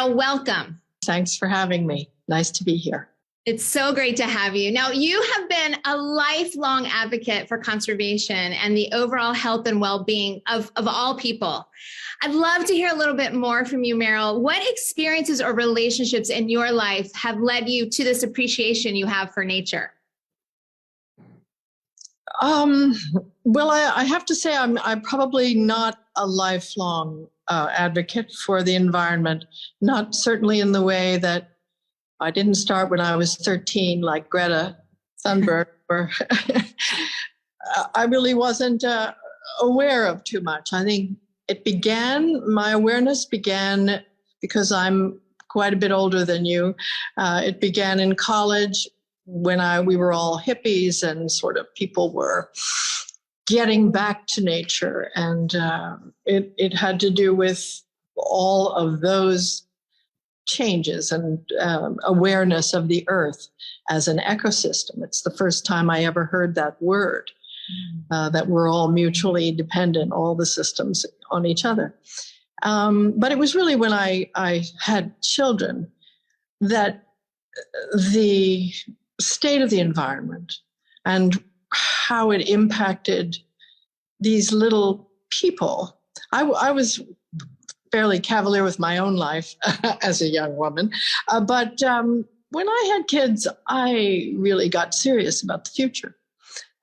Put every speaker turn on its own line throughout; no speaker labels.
Meryl, welcome.
Thanks for having me. Nice to be here.
It's so great to have you. Now, you have been a lifelong advocate for conservation and the overall health and well-being of all people. I'd love to hear a little bit more from you, Meryl. What experiences or relationships in your life have led you to this appreciation you have for nature?
Well, I have to say I'm probably not a lifelong advocate for the environment, not certainly in the way that I didn't start when I was 13 like Greta Thunberg. I really wasn't aware of too much. I think my awareness began because I'm quite a bit older than you. It began in college when we were all hippies and sort of people were getting back to nature. And it had to do with all of those changes and awareness of the earth as an ecosystem. It's the first time I ever heard that word, that we're all mutually dependent, all the systems on each other. But it was really when I had children that the state of the environment and how it impacted these little people. I was fairly cavalier with my own life as a young woman. But when I had kids, I really got serious about the future.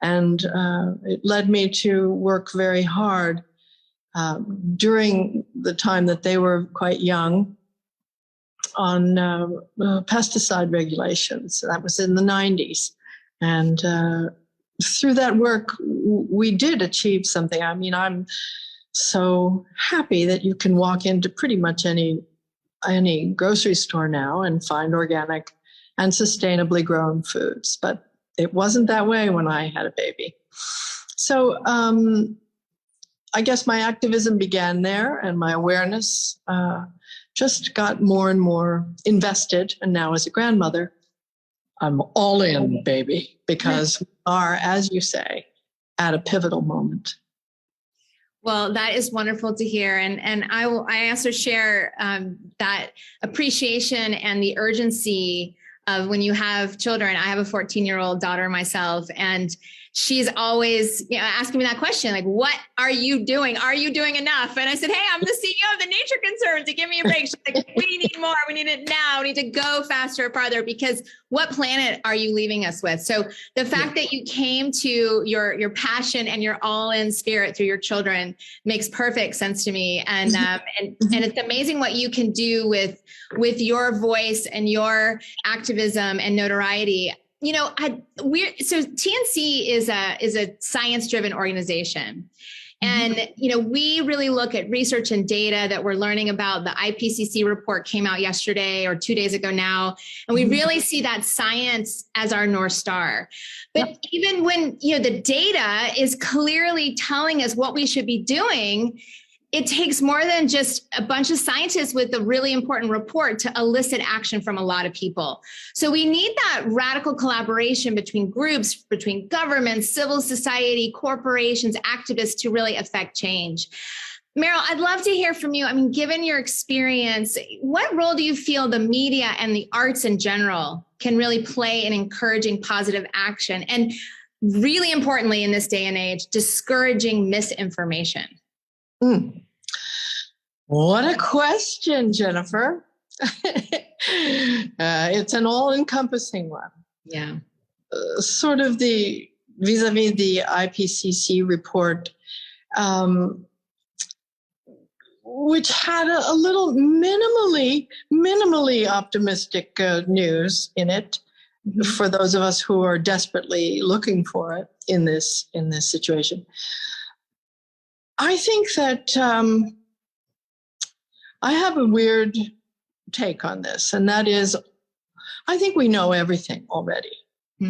And it led me to work very hard during the time that they were quite young on pesticide regulations. That was in the 90s. And through that work, we did achieve something. I mean, I'm so happy that you can walk into pretty much any grocery store now and find organic and sustainably grown foods. But it wasn't that way when I had a baby. So I guess my activism began there, and my awareness just got more and more invested. And now as a grandmother, I'm all in, baby, because we are, as you say, at a pivotal moment.
Well, that is wonderful to hear. And I also share that appreciation and the urgency of when you have children. I have a 14-year-old daughter myself, and she's always asking me that question, like, what are you doing? Are you doing enough? And I said, hey, I'm the CEO of the Nature Conservancy. Give me a break. She's like, we need more. We need it now. We need to go faster, farther, because what planet are you leaving us with? So the fact that you came to your passion and your all-in spirit through your children makes perfect sense to me. And it's amazing what you can do with your voice and your activism and notoriety. So TNC is a science-driven organization. And, we really look at research and data that we're learning about. The IPCC report came out yesterday or 2 days ago now, and we really see that science as our North Star. But even when, the data is clearly telling us what we should be doing, it takes more than just a bunch of scientists with a really important report to elicit action from a lot of people. So we need that radical collaboration between groups, between governments, civil society, corporations, activists to really affect change. Meryl, I'd love to hear from you. I mean, given your experience, what role do you feel the media and the arts in general can really play in encouraging positive action? And really importantly, in this day and age, discouraging misinformation?
What a question, Jennifer. It's an all-encompassing one.
Yeah.
Sort of the vis-a-vis the IPCC report, which had a little minimally optimistic news in it for those of us who are desperately looking for it in this situation. I think that I have a weird take on this, and that is, I think we know everything already.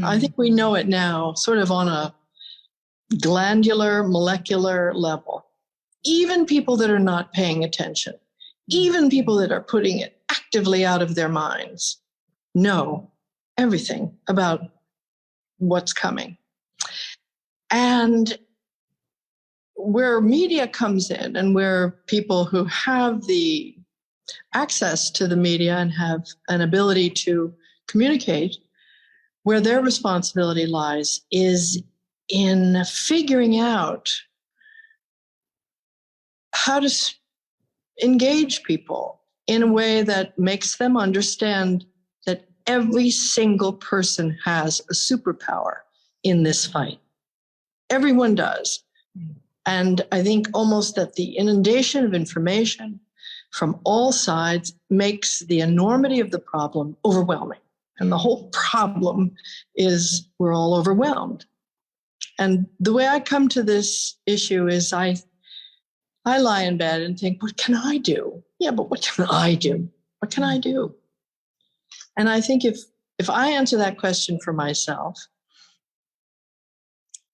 I think we know it now, sort of on a glandular, molecular level. Even people that are not paying attention, even people that are putting it actively out of their minds, know everything about what's coming. And where media comes in and where people who have the access to the media and have an ability to communicate, where their responsibility lies is in figuring out how to engage people in a way that makes them understand that every single person has a superpower in this fight. Everyone does. And I think almost that the inundation of information from all sides makes the enormity of the problem overwhelming. And the whole problem is we're all overwhelmed. And the way I come to this issue is I lie in bed and think, what can I do? Yeah, but what can I do? What can I do? And I think if I answer that question for myself,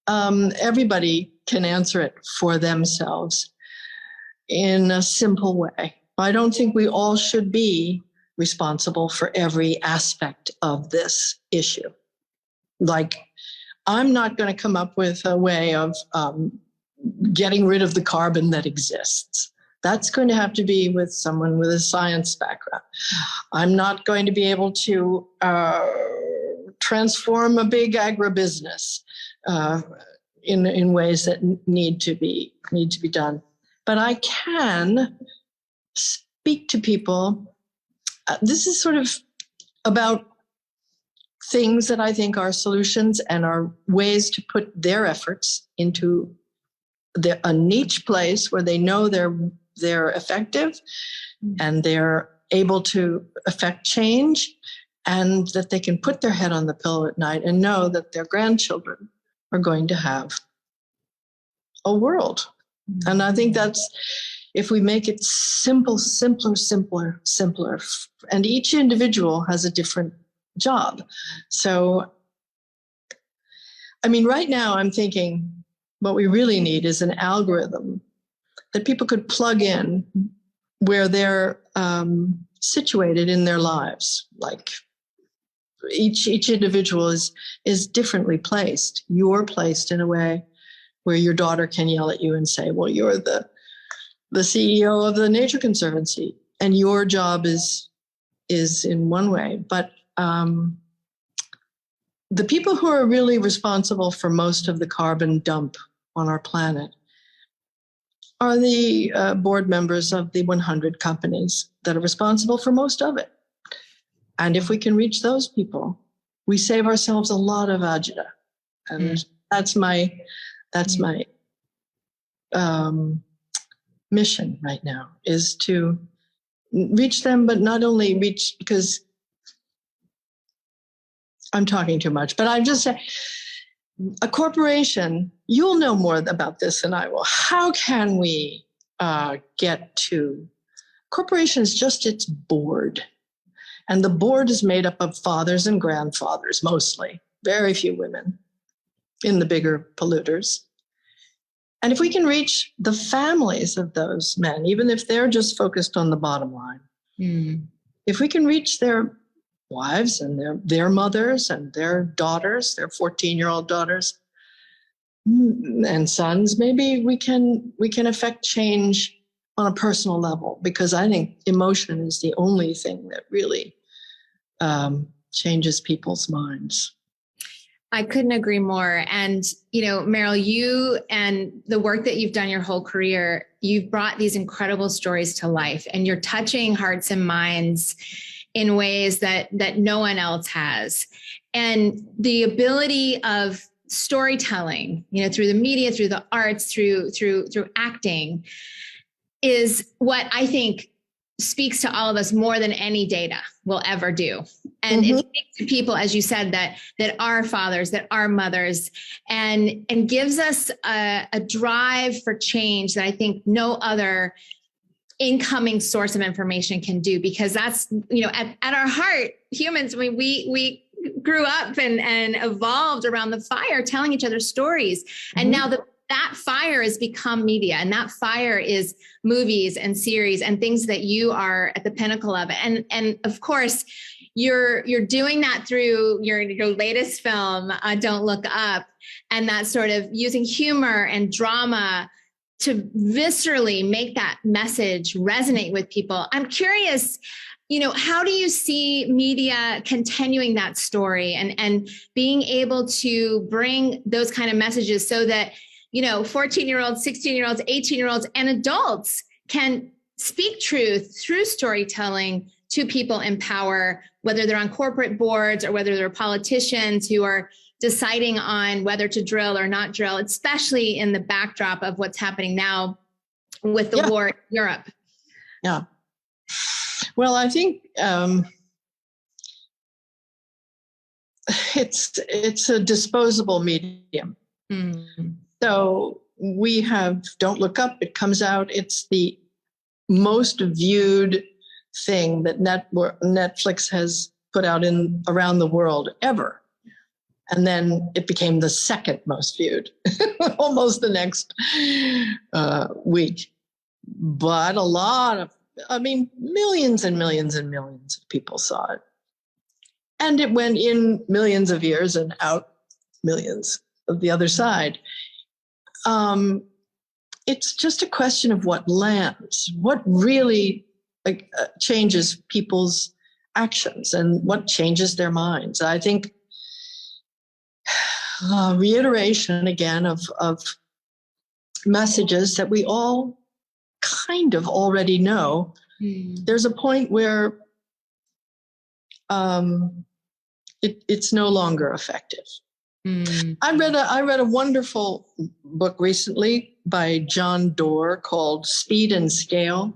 everybody can answer it for themselves in a simple way. I don't think we all should be responsible for every aspect of this issue. Like, I'm not going to come up with a way of getting rid of the carbon that exists. That's going to have to be with someone with a science background. I'm not going to be able to transform a big agribusiness in ways that need to be done. But I can speak to people. This is sort of about things that I think are solutions and are ways to put their efforts into a niche place where they know they're effective and they're able to affect change, and that they can put their head on the pillow at night and know that their grandchildren are going to have a world. And I think that's, if we make it simpler, and each individual has a different job. So, I mean, right now I'm thinking what we really need is an algorithm that people could plug in where they're situated in their lives. Like, each individual is differently placed. You're placed in a way where your daughter can yell at you and say, well, you're the CEO of the Nature Conservancy, and your job is in one way. But the people who are really responsible for most of the carbon dump on our planet are the board members of the 100 companies that are responsible for most of it. And if we can reach those people, we save ourselves a lot of agita. And that's my mission right now, is to reach them, but not only reach, because I'm talking too much, but I'm just saying, a corporation, you'll know more about this than I will. How can we get to, corporation is just its board. And the board is made up of fathers and grandfathers, mostly, very few women in the bigger polluters. And if we can reach the families of those men, even if they're just focused on the bottom line, if we can reach their wives and their mothers and their daughters, their 14-year-old daughters and sons, maybe we can affect change on a personal level, because I think emotion is the only thing that really changes people's minds.
I couldn't agree more. And, Meryl, you and the work that you've done your whole career, you've brought these incredible stories to life, and you're touching hearts and minds in ways that no one else has. And the ability of storytelling, through the media, through the arts, through acting, is what I think speaks to all of us more than any data will ever do. And it speaks to people, as you said, that are fathers, that are mothers, and gives us a drive for change that I think no other incoming source of information can do, because that's, at our heart, humans, we grew up and evolved around the fire, telling each other stories. And now that fire has become media, and that fire is movies and series and things that you are at the pinnacle of. And of course, you're doing that through your latest film, Don't Look Up, and that sort of using humor and drama viscerally make that message resonate with people. I'm curious, how do you see media continuing that story and being able to bring those kind of messages so that, 14-year-olds, 16-year-olds, 18-year-olds, and adults can speak truth through storytelling to people in power, whether they're on corporate boards or whether they're politicians who are deciding on whether to drill or not drill, especially in the backdrop of what's happening now with the war in Europe.
Yeah. Well, I think it's a disposable medium. Mm. So we have Don't Look Up. It comes out. It's the most viewed thing that Netflix has put out around the world ever. And then it became the second most viewed, almost the next week. But millions and millions and millions of people saw it. And it went in millions of years and out millions of the other side. It's just a question of what lands, what really changes people's actions and what changes their minds. I think reiteration again of messages that we all kind of already know. There's a point where it's no longer effective. I read a wonderful book recently by John Doerr called Speed and Scale,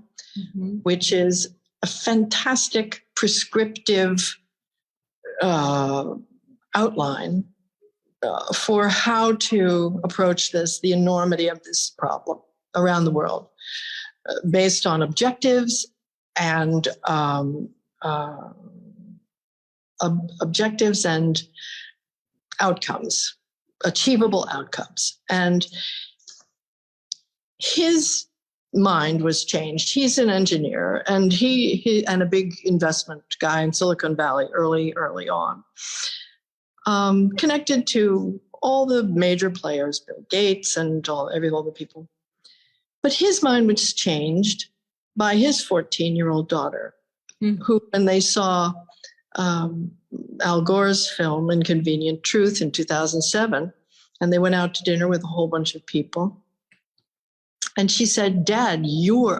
which is a fantastic prescriptive outline for how to approach the enormity of this problem around the world, based on objectives and outcomes, achievable outcomes. And his mind was changed. He's an engineer, and he and a big investment guy in Silicon Valley early on, connected to all the major players, Bill Gates and all the people. But his mind was changed by his 14-year-old daughter, who, when they saw Al Gore's film Inconvenient Truth in 2007, and they went out to dinner with a whole bunch of people. And she said, "Dad,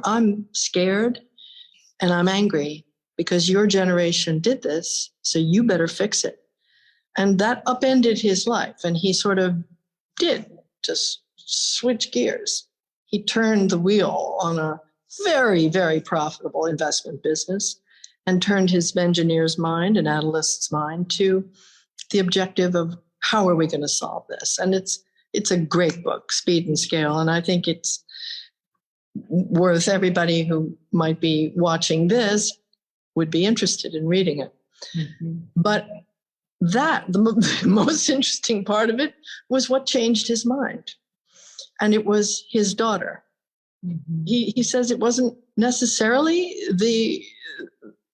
I'm scared and I'm angry because your generation did this, so you better fix it." And that upended his life. And he sort of did just switch gears. He turned the wheel on a very, very profitable investment business and turned his engineer's mind and analyst's mind to the objective of how are we going to solve this? And it's a great book, Speed and Scale. And I think it's worth everybody who might be watching this would be interested in reading it. But the most interesting part of it was what changed his mind. And it was his daughter. He says it wasn't necessarily the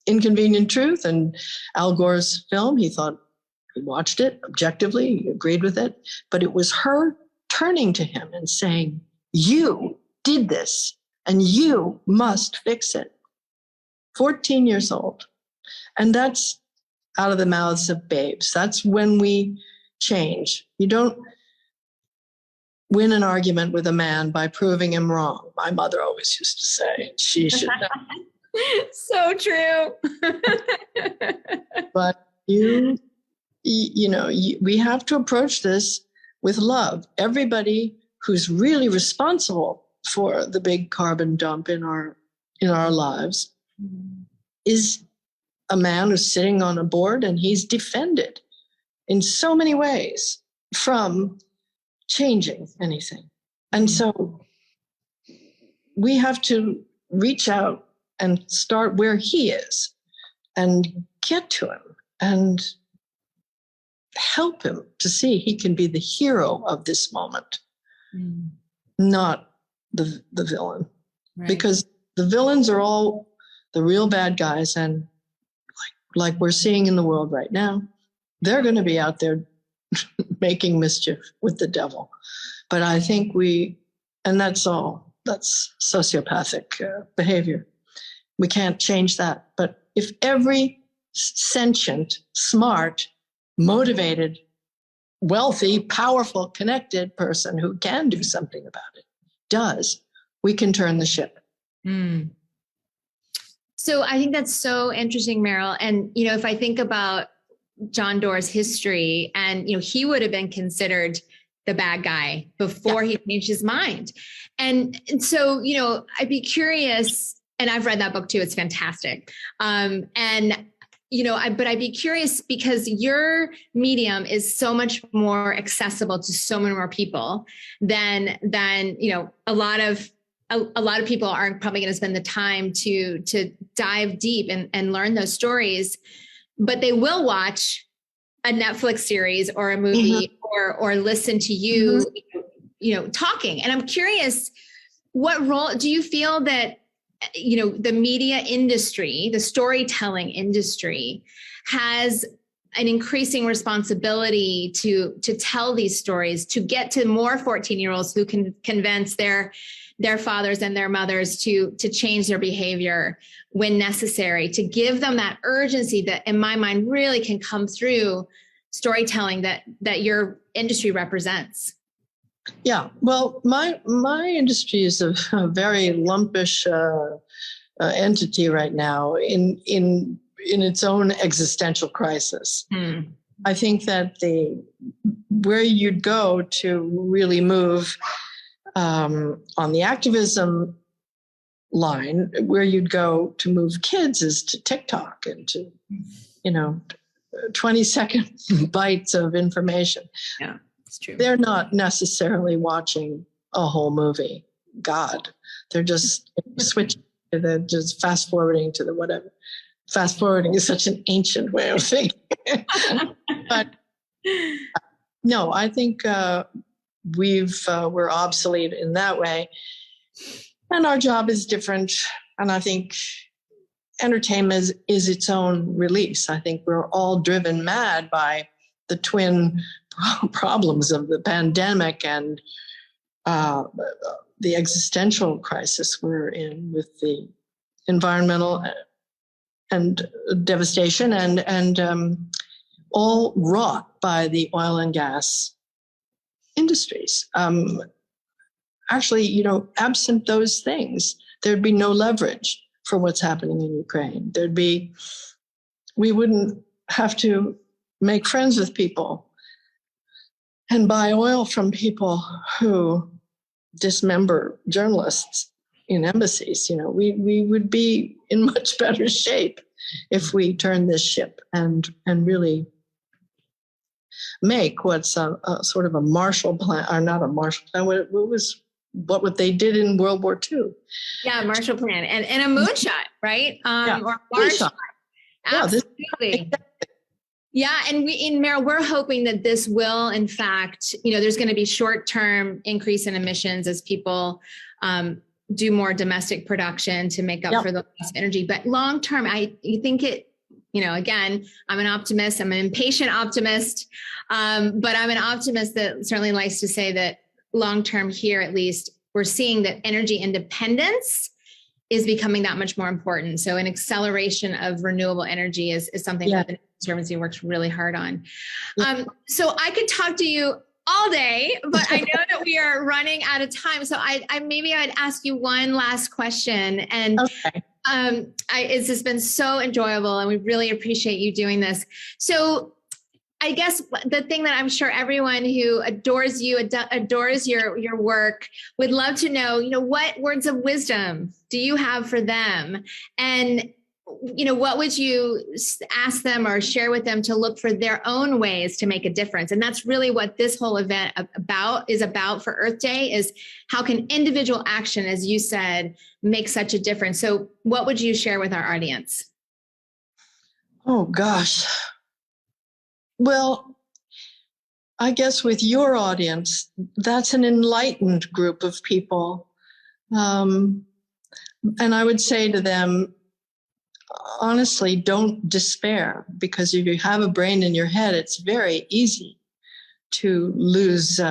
Inconvenient Truth and Al Gore's film. He thought, he watched it objectively, he agreed with it, but it was her turning to him and saying, "You did this and you must fix it." 14 years old. And that's out of the mouths of babes. That's when we change. You don't win an argument with a man by proving him wrong. My mother always used to say, she should know.
So true.
But we have to approach this with love. Everybody who's really responsible for the big carbon dump in our lives is a man who's sitting on a board, and he's defended in so many ways from changing anything. And so we have to reach out and start where he is and get to him and help him to see he can be the hero of this moment, not the villain. Right. Because the villains are all the real bad guys, and like we're seeing in the world right now, they're going to be out there making mischief with the devil. But I think we And that's all. That's sociopathic behavior. We can't change that. But if every sentient, smart, motivated, wealthy, powerful, connected person who can do something about it does, we can turn the ship.
Mm. So I think that's so interesting, Meryl. And, you know, if I think about John Doerr's history, and, you know, he would have been considered the bad guy before he changed his mind. And so, you know, I'd be curious, and I've read that book too. It's fantastic. And, you know, but I'd be curious because your medium is so much more accessible to so many more people than, you know, a lot of people aren't probably going to spend the time to dive deep and learn those stories, but they will watch a Netflix series or a movie or listen to you, you know, talking. And I'm curious, what role do you feel that, you know, the media industry, the storytelling industry has an increasing responsibility to tell these stories, to get to more 14-year-olds who can convince their fathers and their mothers to change their behavior when necessary, to give them that urgency that in my mind really can come through storytelling that your industry represents?
Yeah, well, my industry is a very lumpish entity right now in its own existential crisis. I think that where you'd go to really move on the activism line, where you'd go to move kids is to TikTok and to, you know, 20-second bites of information.
Yeah, it's true.
They're not necessarily watching a whole movie. God, they're just switching to just fast forwarding to the whatever. Fast forwarding is such an ancient way of thinking. But no, I think we're obsolete in that way. And our job is different. And I think entertainment is its own release. I think we're all driven mad by the twin problems of the pandemic and the existential crisis we're in with the environmental and devastation and all wrought by the oil and gas industries. Actually, you know, absent those things, there'd be no leverage for what's happening in Ukraine. We wouldn't have to make friends with people and buy oil from people who dismember journalists in embassies. You know, we would be in much better shape if we turn this ship and really make what's a sort of a Marshall Plan, or not a Marshall Plan, what they did in World War II.
Yeah, Marshall Plan and a moonshot, right? Or Mars shot. Absolutely. Yeah, and Meryl, we're hoping that this will, in fact, you know, there's going to be short-term increase in emissions as people do more domestic production to make up for the loss of energy. But long-term, I think it, you know, again, I'm an optimist. I'm an impatient optimist, but I'm an optimist that certainly likes to say that long-term here, at least, we're seeing that energy independence is becoming that much more important. So an acceleration of renewable energy is something that the Conservancy works really hard on. So I could talk to you all day, but I know that we are running out of time. So I'd ask you one last question. And it's just been so enjoyable and we really appreciate you doing this. So I guess the thing that I'm sure everyone who adores you, adores your work would love to know, you know, what words of wisdom do you have for them? And, you know, what would you ask them or share with them to look for their own ways to make a difference? And that's really what this whole event is about for Earth Day, is how can individual action, as you said, make such a difference? So what would you share with our audience?
Oh, gosh. Well, I guess with your audience, that's an enlightened group of people. And I would say to them, honestly, don't despair, because if you have a brain in your head, it's very easy to lose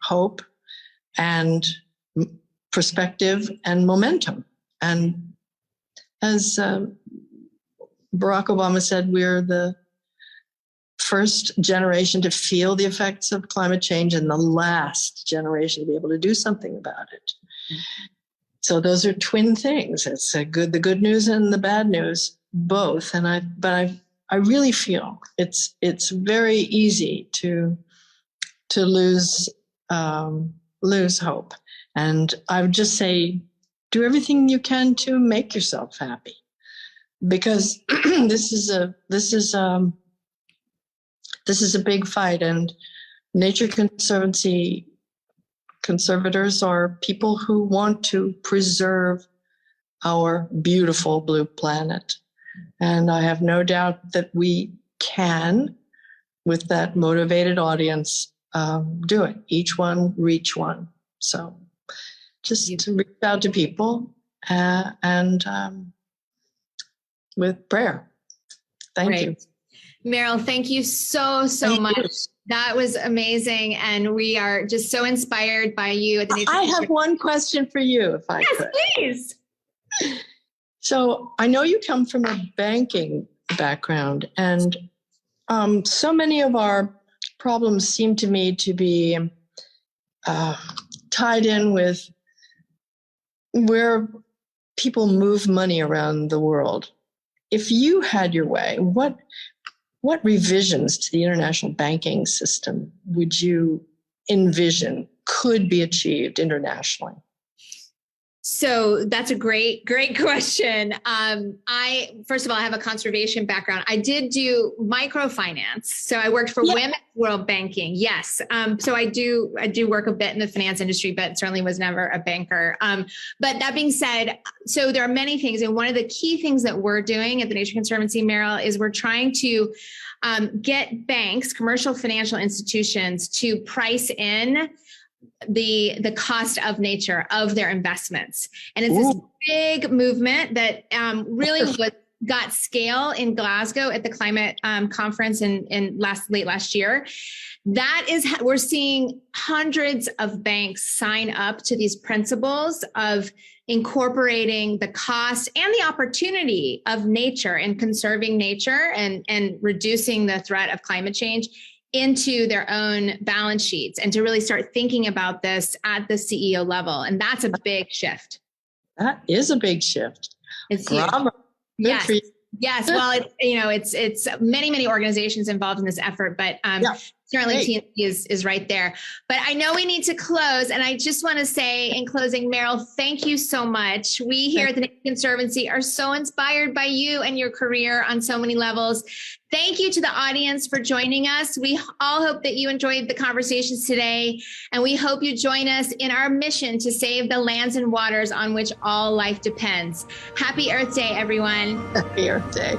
hope and perspective and momentum. And as Barack Obama said, we're the first generation to feel the effects of climate change and the last generation to be able to do something about it. So those are twin things. It's the good news and the bad news, both. And I really feel it's very easy to lose hope. And I would just say, do everything you can to make yourself happy, because this is a big fight. And Nature Conservancy conservators are people who want to preserve our beautiful blue planet. And I have no doubt that we can, with that motivated audience, do it. Each one, reach one. So just to reach out to people and with prayer. Thank you.
Meryl, thank you so much. That was amazing. And we are just so inspired by you. At the
I have one question for you, if I could.
Yes, please.
So I know you come from a banking background, and so many of our problems seem to me to be tied in with where people move money around the world. If you had your way, what revisions to the international banking system would you envision could be achieved internationally?
So that's a great question. First of all, I have a conservation background. I did do microfinance. So I worked for Women's World Banking. Yes. So I do work a bit in the finance industry, but certainly was never a banker. But that being said, so there are many things. And one of the key things that we're doing at the Nature Conservancy, Meryl, is we're trying to get banks, commercial financial institutions, to price in the cost of nature of their investments. And it's this big movement that really got scale in Glasgow at the climate conference in late last year. That is, we're seeing hundreds of banks sign up to these principles of incorporating the cost and the opportunity of nature and conserving nature and reducing the threat of climate change into their own balance sheets, and to really start thinking about this at the CEO level. And that's a big shift. That
is a big shift.
It's huge. Yes. Yes. Well, it's many organizations involved in this effort, but certainly TNC is right there. But I know we need to close. And I just want to say in closing, Meryl, thank you so much. We here at the Nature Conservancy are so inspired by you and your career on so many levels. Thank you to the audience for joining us. We all hope that you enjoyed the conversations today, and we hope you join us in our mission to save the lands and waters on which all life depends. Happy Earth Day, everyone.
Happy Earth Day.